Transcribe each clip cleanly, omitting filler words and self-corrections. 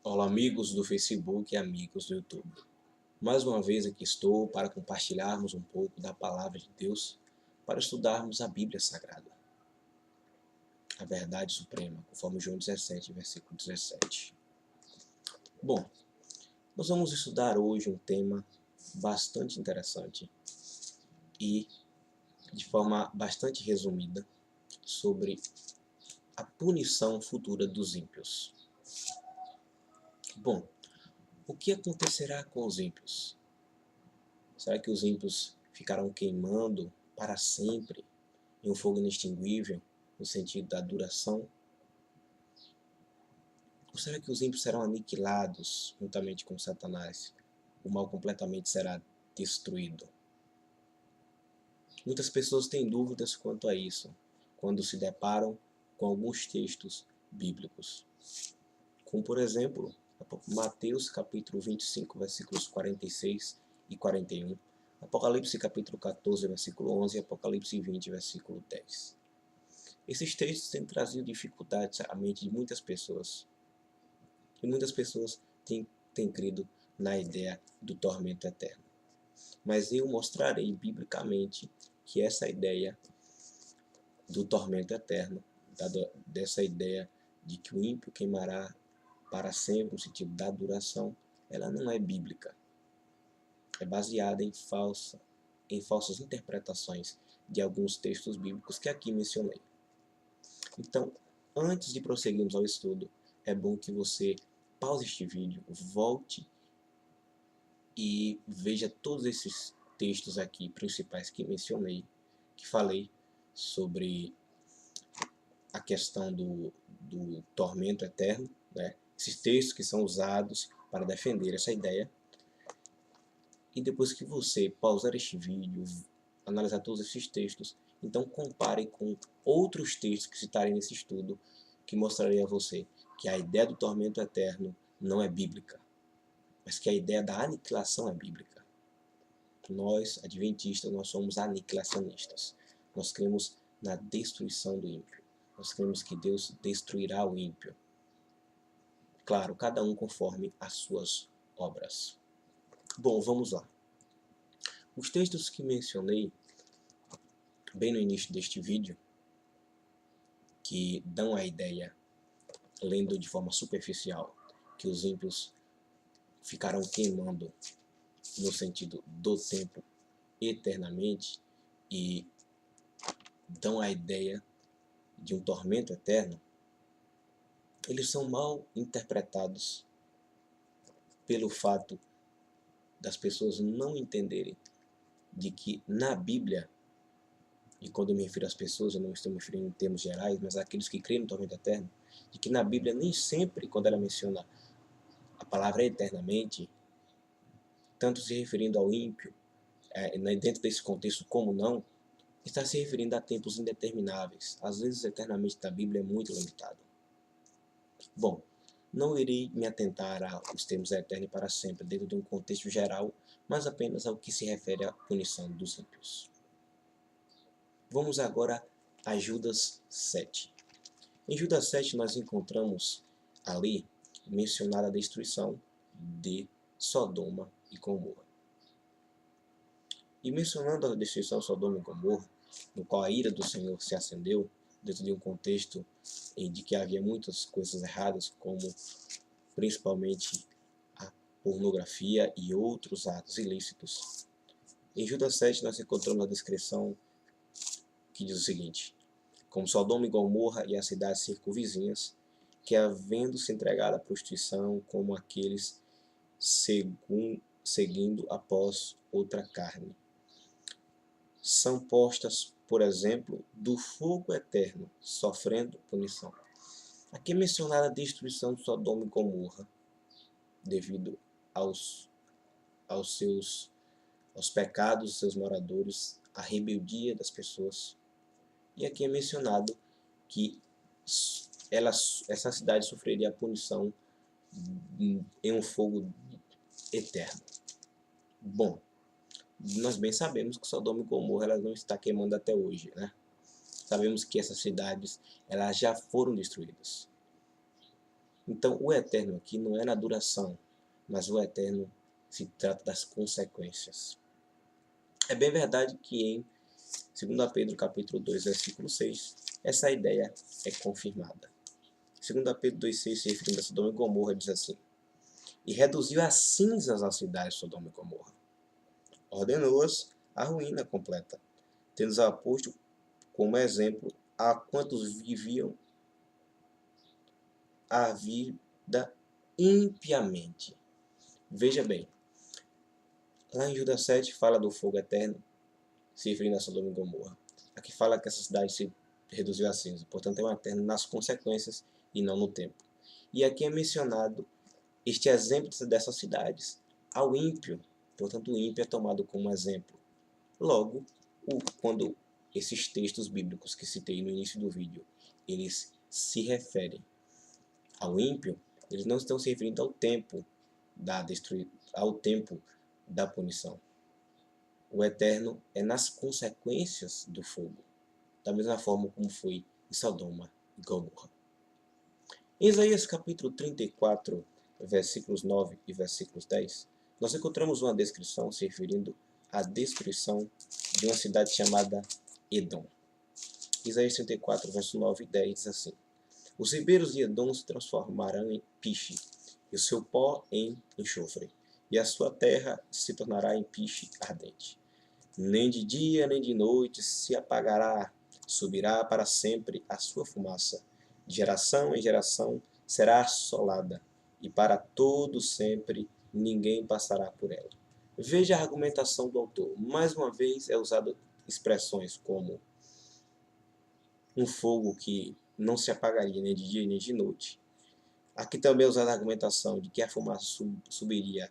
Olá, amigos do Facebook e amigos do YouTube. Mais uma vez aqui estou para compartilharmos um pouco da Palavra de Deus, para estudarmos a Bíblia Sagrada, a verdade suprema, conforme João 17, versículo 17. Bom, nós vamos estudar hoje um tema bastante interessante e de forma bastante resumida sobre a punição futura dos ímpios. Bom, o que acontecerá com os ímpios? Será que os ímpios ficarão queimando para sempre em um fogo inextinguível, no sentido da duração? Ou será que os ímpios serão aniquilados juntamente com Satanás? O mal completamente será destruído? Muitas pessoas têm dúvidas quanto a isso, quando se deparam com alguns textos bíblicos. Como, por exemplo, Mateus capítulo 25, versículos 46 e 41, Apocalipse capítulo 14, versículo 11 e Apocalipse 20, versículo 10. Esses textos têm trazido dificuldades à mente de muitas pessoas. E muitas pessoas têm crido na ideia do tormento eterno. Mas eu mostrarei biblicamente que essa ideia do tormento eterno, dessa ideia de que o ímpio queimará para sempre, no sentido da duração, ela não é bíblica. É baseada em falsas interpretações de alguns textos bíblicos que aqui mencionei. Então, antes de prosseguirmos ao estudo, é bom que você pause este vídeo, volte e veja todos esses textos aqui principais que mencionei, que falei sobre a questão do tormento eterno, né? Esses textos que são usados para defender essa ideia. E depois que você pausar este vídeo, analisar todos esses textos, então compare com outros textos que citarei nesse estudo, que mostrarei a você que a ideia do tormento eterno não é bíblica, mas que a ideia da aniquilação é bíblica. Nós, adventistas, nós somos aniquilacionistas. Nós cremos na destruição do ímpio. Nós cremos que Deus destruirá o ímpio. Claro, cada um conforme as suas obras. Bom, vamos lá. Os textos que mencionei bem no início deste vídeo, que dão a ideia, lendo de forma superficial, que os ímpios ficarão queimando no sentido do tempo eternamente e dão a ideia de um tormento eterno, eles são mal interpretados pelo fato das pessoas não entenderem de que na Bíblia, e quando eu me refiro às pessoas, eu não estou me referindo em termos gerais, mas àqueles que creem no tormento eterno, de que na Bíblia nem sempre, quando ela menciona a palavra eternamente, tanto se referindo ao ímpio, dentro desse contexto como não, está se referindo a tempos indetermináveis. Às vezes, eternamente da Bíblia é muito limitado. Bom, não irei me atentar aos termos eterno e para sempre dentro de um contexto geral, mas apenas ao que se refere à punição dos ímpios. Vamos agora a Judas 7. Em Judas 7 nós encontramos ali mencionada a destruição de Sodoma e Gomorra. E mencionando a destruição de Sodoma e Gomorra, no qual a ira do Senhor se acendeu, dentro de um contexto de que havia muitas coisas erradas, como principalmente a pornografia e outros atos ilícitos. Em Judas 7 nós encontramos a descrição que diz o seguinte: como Sodoma e Gomorra e as cidades circunvizinhas, que havendo se entregado à prostituição, como aqueles seguindo após outra carne, são postas, por exemplo, do fogo eterno, sofrendo punição. Aqui é mencionada a destruição de Sodoma e Gomorra, devido aos pecados dos seus moradores, à rebeldia das pessoas. E aqui é mencionado que essa cidade sofreria a punição em um fogo eterno. Bom, nós bem sabemos que Sodoma e Gomorra ela não está queimando até hoje, né? Sabemos que essas cidades elas já foram destruídas. Então, o eterno aqui não é na duração, mas o eterno se trata das consequências. É bem verdade que em 2 Pedro capítulo 2, versículo 6, essa ideia é confirmada. 2 Pedro 2,6, se referindo a Sodoma e Gomorra, diz assim: e reduziu a cinzas as cidades de Sodoma e Gomorra. Ordenou-as à ruína completa, tendo-os posto como exemplo a quantos viviam a vida impiamente. Veja bem, lá em Judas 7 fala do fogo eterno, se referindo a Sodoma e Gomorra. Aqui fala que essa cidade se reduziu a cinza, portanto é um eterno nas consequências e não no tempo. E aqui é mencionado este exemplo dessas cidades ao ímpio, portanto o ímpio é tomado como exemplo. Logo, quando esses textos bíblicos que citei no início do vídeo, eles se referem ao ímpio, eles não estão se referindo ao tempo ao tempo da punição. O eterno é nas consequências do fogo, da mesma forma como foi em Sodoma e Gomorra. Em Isaías capítulo 34, versículos 9 e versículos 10, nós encontramos uma descrição se referindo à destruição de uma cidade chamada Edom. Isaías 34, verso 9 e 10 diz assim: os ribeiros de Edom se transformarão em piche, e o seu pó em enxofre, e a sua terra se tornará em piche ardente. Nem de dia nem de noite se apagará, subirá para sempre a sua fumaça. De geração em geração será assolada, e para todo sempre ninguém passará por ela. Veja a argumentação do autor. Mais uma vez é usado expressões como um fogo que não se apagaria nem de dia nem de noite. Aqui também é usada a argumentação de que a fumaça subiria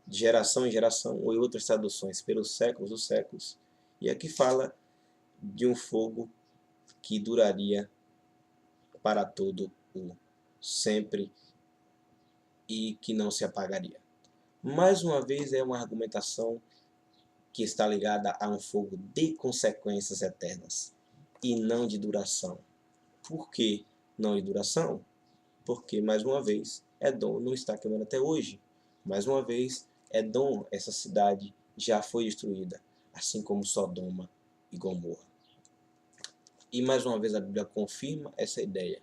de geração em geração, ou em outras traduções, pelos séculos dos séculos. E aqui fala de um fogo que duraria para todo o sempre e que não se apagaria. Mais uma vez é uma argumentação que está ligada a um fogo de consequências eternas e não de duração. Por que não de duração? Porque, mais uma vez, Edom não está queimando até hoje. Mais uma vez, Edom, essa cidade, já foi destruída, assim como Sodoma e Gomorra. E, mais uma vez, a Bíblia confirma essa ideia.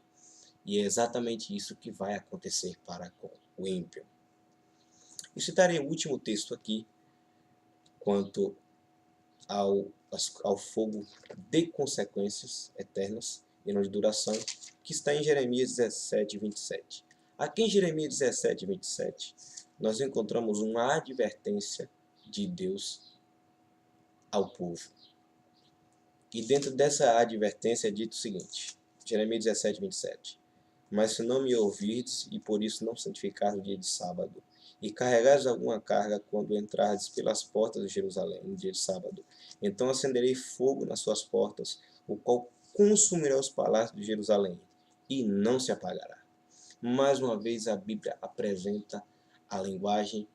E é exatamente isso que vai acontecer para com o ímpio. E citarei o último texto aqui, quanto ao fogo de consequências eternas e não de duração, que está em Jeremias 17, 27. Aqui em Jeremias 17, 27, nós encontramos uma advertência de Deus ao povo. E dentro dessa advertência é dito o seguinte, Jeremias 17, 27. Mas se não me ouvirdes, e por isso não santificares o dia de sábado, e carregares alguma carga quando entrardes pelas portas de Jerusalém no dia de sábado, então acenderei fogo nas suas portas, o qual consumirá os palácios de Jerusalém, e não se apagará. Mais uma vez a Bíblia apresenta a linguagem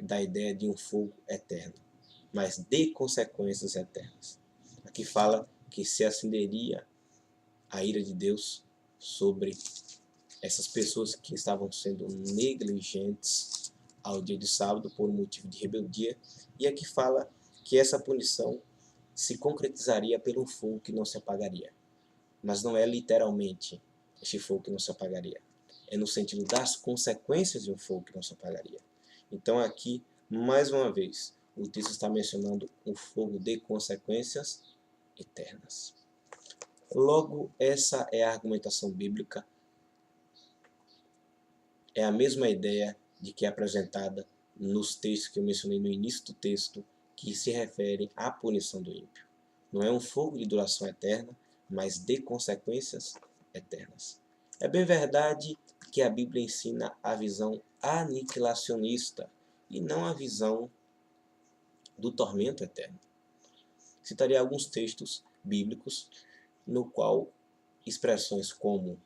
da ideia de um fogo eterno, mas de consequências eternas. Aqui fala que se acenderia a ira de Deus sobre essas pessoas que estavam sendo negligentes ao dia de sábado por motivo de rebeldia. E aqui fala que essa punição se concretizaria pelo fogo que não se apagaria. Mas não é literalmente este fogo que não se apagaria. É no sentido das consequências de um fogo que não se apagaria. Então aqui, mais uma vez, o texto está mencionando um fogo de consequências eternas. Logo, essa é a argumentação bíblica. É a mesma ideia de que é apresentada nos textos que eu mencionei no início do texto, que se referem à punição do ímpio. Não é um fogo de duração eterna, mas de consequências eternas. É bem verdade que a Bíblia ensina a visão aniquilacionista e não a visão do tormento eterno. Citarei alguns textos bíblicos no qual expressões como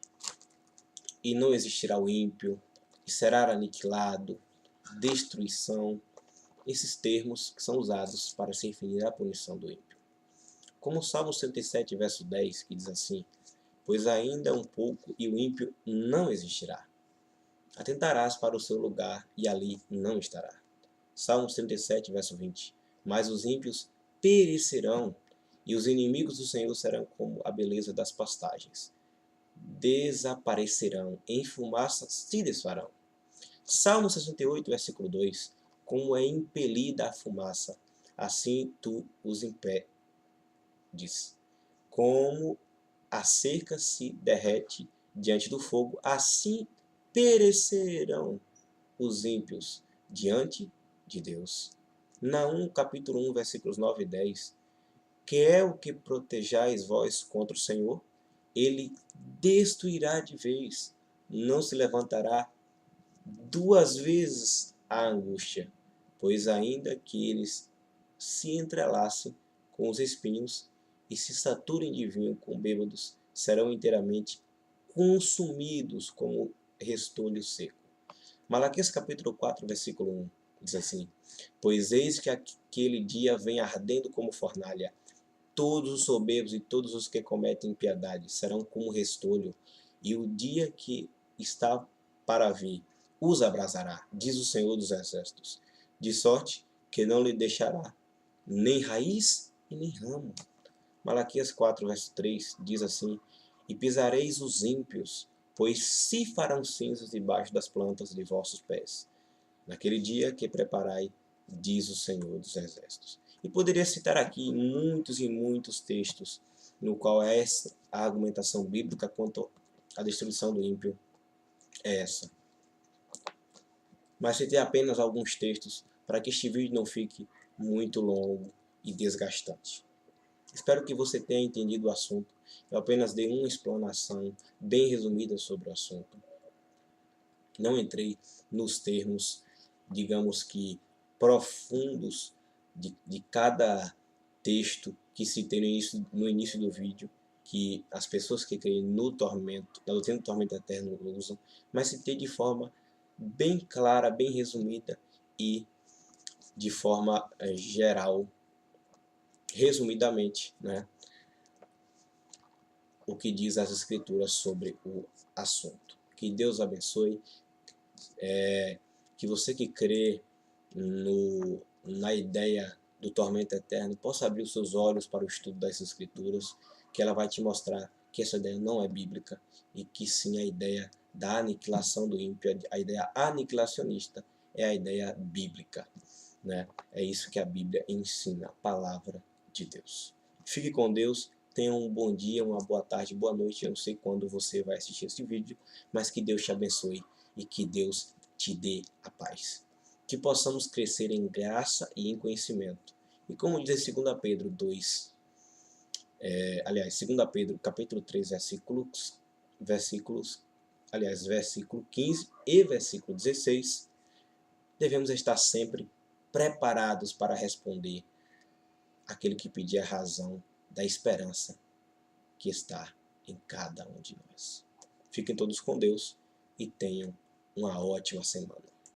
"e não existirá o ímpio", "e será aniquilado", "destruição", esses termos que são usados para se referir à punição do ímpio. Como o Salmo 107, verso 10, que diz assim: pois ainda um pouco e o ímpio não existirá. Atentarás para o seu lugar e ali não estará. Salmos 37, verso 20. Mas os ímpios perecerão, e os inimigos do Senhor serão como a beleza das pastagens. Desaparecerão, em fumaça se desfarão. Salmo 68, versículo 2. Como é impelida a fumaça, assim tu os impedes. Como a cerca se derrete diante do fogo, assim perecerão os ímpios diante de Deus. Naum, capítulo 1, versículos 9 e 10. Que é o que protejais vós contra o Senhor? Ele destruirá de vez, não se levantará duas vezes a angústia, pois ainda que eles se entrelacem com os espinhos e se saturem de vinho com bêbados, serão inteiramente consumidos como restolho seco. Malaquias capítulo 4, versículo 1, diz assim: Pois eis que aquele dia vem ardendo como fornalha, todos os soberbos e todos os que cometem impiedade serão como restolho, e o dia que está para vir os abrasará, diz o Senhor dos Exércitos, de sorte que não lhe deixará nem raiz e nem ramo. Malaquias 4, verso 3 diz assim: E pisareis os ímpios, pois se farão cinzas debaixo das plantas de vossos pés, naquele dia que preparai, diz o Senhor dos Exércitos. E poderia citar aqui muitos e muitos textos, no qual essa a argumentação bíblica quanto à destruição do ímpio é essa. Mas citei apenas alguns textos para que este vídeo não fique muito longo e desgastante. Espero que você tenha entendido o assunto. Eu apenas dei uma explanação bem resumida sobre o assunto. Não entrei nos termos, digamos que, profundos de cada texto que citei no início do vídeo, que as pessoas que creem no tormento, na doutrina do tormento eterno usam, mas citei de forma bem clara, bem resumida e de forma geral, resumidamente, né, o que diz as Escrituras sobre o assunto. Que Deus abençoe, que você que crê na ideia do tormento eterno possa abrir os seus olhos para o estudo das Escrituras, que ela vai te mostrar que essa ideia não é bíblica e que sim a ideia da aniquilação do ímpio, a ideia aniquilacionista é a ideia bíblica, né? É isso que a Bíblia ensina, a palavra de Deus. Fique com Deus, tenha um bom dia, uma boa tarde, boa noite. Eu não sei quando você vai assistir esse vídeo, mas que Deus te abençoe e que Deus te dê a paz. Que possamos crescer em graça e em conhecimento. E como diz 2 Pedro 2, 2 Pedro capítulo 3, versículo 15 e versículo 16, devemos estar sempre preparados para responder aquele que pedir a razão da esperança que está em cada um de nós. Fiquem todos com Deus e tenham uma ótima semana.